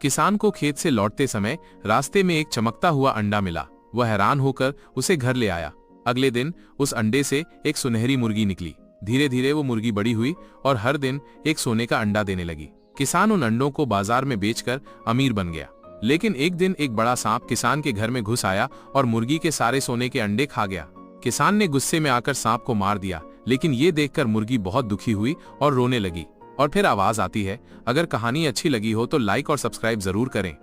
किसान को खेत से लौटते समय रास्ते में एक चमकता हुआ अंडा मिला। वह हैरान होकर उसे घर ले आया। अगले दिन उस अंडे से एक सुनहरी मुर्गी निकली। धीरे धीरे वो मुर्गी बड़ी हुई और हर दिन एक सोने का अंडा देने लगी। किसान उन अंडों को बाजार में बेचकर अमीर बन गया। लेकिन एक दिन एक बड़ा सांप किसान के घर में घुस आया और मुर्गी के सारे सोने के अंडे खा गया। किसान ने गुस्से में आकर सांप को मार दिया, लेकिन ये देखकर मुर्गी बहुत दुखी हुई और रोने लगी। और फिर आवाज आती है, अगर कहानी अच्छी लगी हो तो लाइक और सब्सक्राइब जरूर करें।